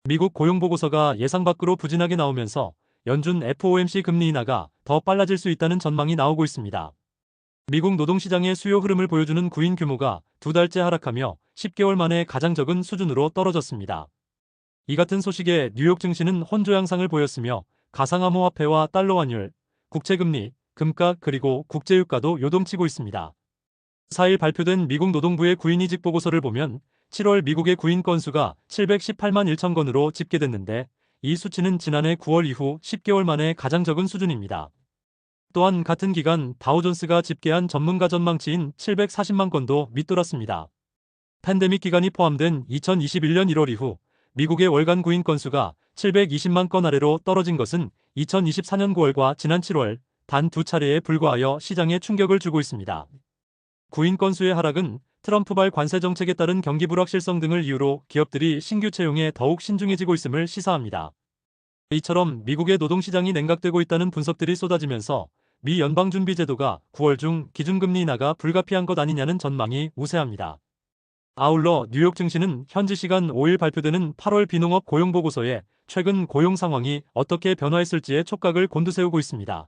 미국 고용보고서가 예상 밖으로 부진하게 나오면서 연준 FOMC 금리 인하가 더 빨라질 수 있다는 전망이 나오고 있습니다. 미국 노동시장의 수요 흐름을 보여주는 구인 규모가 두 달째 하락하며 10개월 만에 가장 적은 수준으로 떨어졌습니다. 이 같은 소식에 뉴욕 증시는 혼조 양상을 보였으며 가상암호화폐와 달러 환율, 국채금리, 금가 그리고 국제유가도 요동치고 있습니다. 4일 발표된 미국 노동부의 구인이직 보고서를 보면 7월 미국의 구인 건수가 718만 1천 건으로 집계됐는데 이 수치는 지난해 9월 이후 10개월 만에 가장 적은 수준입니다. 또한 같은 기간 다우존스가 집계한 전문가 전망치인 740만 건도 밑돌았습니다. 팬데믹 기간이 포함된 2021년 1월 이후 미국의 월간 구인 건수가 720만 건 아래로 떨어진 것은 2024년 9월과 지난 7월 단 두 차례에 불과하여 시장에 충격을 주고 있습니다. 구인 건수의 하락은 트럼프발 관세 정책에 따른 경기 불확실성 등을 이유로 기업들이 신규 채용에 더욱 신중해지고 있음을 시사합니다. 이처럼 미국의 노동시장이 냉각되고 있다는 분석들이 쏟아지면서 미 연방준비제도가 9월 중 기준금리 인하가 불가피한 것 아니냐는 전망이 우세합니다. 아울러 뉴욕 증시는 현지 시간 5일 발표되는 8월 비농업 고용보고서에 최근 고용 상황이 어떻게 변화했을지에 촉각을 곤두세우고 있습니다.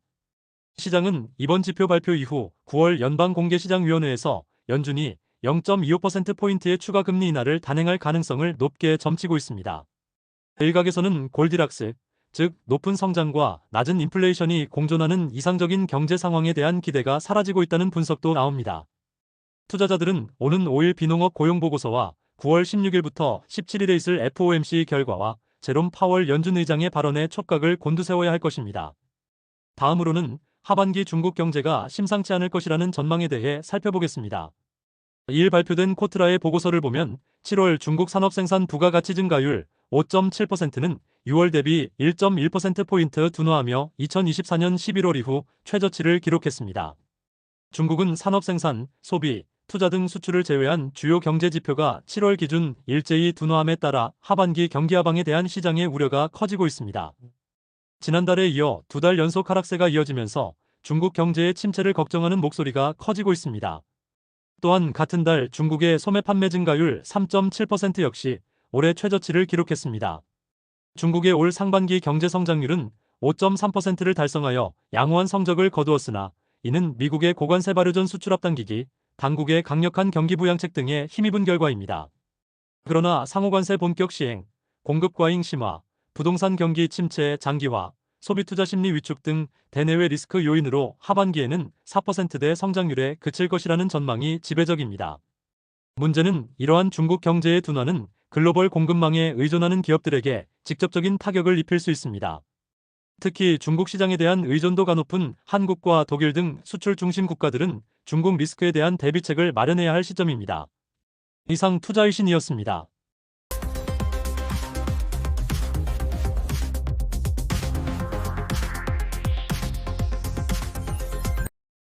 시장은 이번 지표 발표 이후 9월 연방공개시장위원회에서 연준이 0.25%포인트의 추가 금리 인하를 단행할 가능성을 높게 점치고 있습니다. 일각에서는 골디락스, 즉 높은 성장과 낮은 인플레이션이 공존하는 이상적인 경제 상황에 대한 기대가 사라지고 있다는 분석도 나옵니다. 투자자들은 오는 5일 비농업 고용보고서와 9월 16일부터 17일에 있을 FOMC 결과와 제롬 파월 연준 의장의 발언에 촉각을 곤두세워야 할 것입니다. 다음으로는 하반기 중국 경제가 심상치 않을 것이라는 전망에 대해 살펴보겠습니다. 2일 발표된 코트라의 보고서를 보면 7월 중국 산업생산 부가가치 증가율 5.7%는 6월 대비 1.1%포인트 둔화하며 2024년 11월 이후 최저치를 기록했습니다. 중국은 산업생산, 소비, 투자 등 수출을 제외한 주요 경제 지표가 7월 기준 일제히 둔화함에 따라 하반기 경기 하방에 대한 시장의 우려가 커지고 있습니다. 지난달에 이어 두 달 연속 하락세가 이어지면서 중국 경제의 침체를 걱정하는 목소리가 커지고 있습니다. 또한 같은 달 중국의 소매 판매 증가율 3.7% 역시 올해 최저치를 기록했습니다. 중국의 올 상반기 경제 성장률은 5.3%를 달성하여 양호한 성적을 거두었으나 이는 미국의 고관세 발효전 수출 앞당기기, 당국의 강력한 경기 부양책 등에 힘입은 결과입니다. 그러나 상호관세 본격 시행, 공급 과잉 심화, 부동산 경기 침체 장기화, 소비투자 심리 위축 등 대내외 리스크 요인으로 하반기에는 4%대 성장률에 그칠 것이라는 전망이 지배적입니다. 문제는 이러한 중국 경제의 둔화는 글로벌 공급망에 의존하는 기업들에게 직접적인 타격을 입힐 수 있습니다. 특히 중국 시장에 대한 의존도가 높은 한국과 독일 등 수출 중심 국가들은 중국 리스크에 대한 대비책을 마련해야 할 시점입니다. 이상 투자의신이었습니다.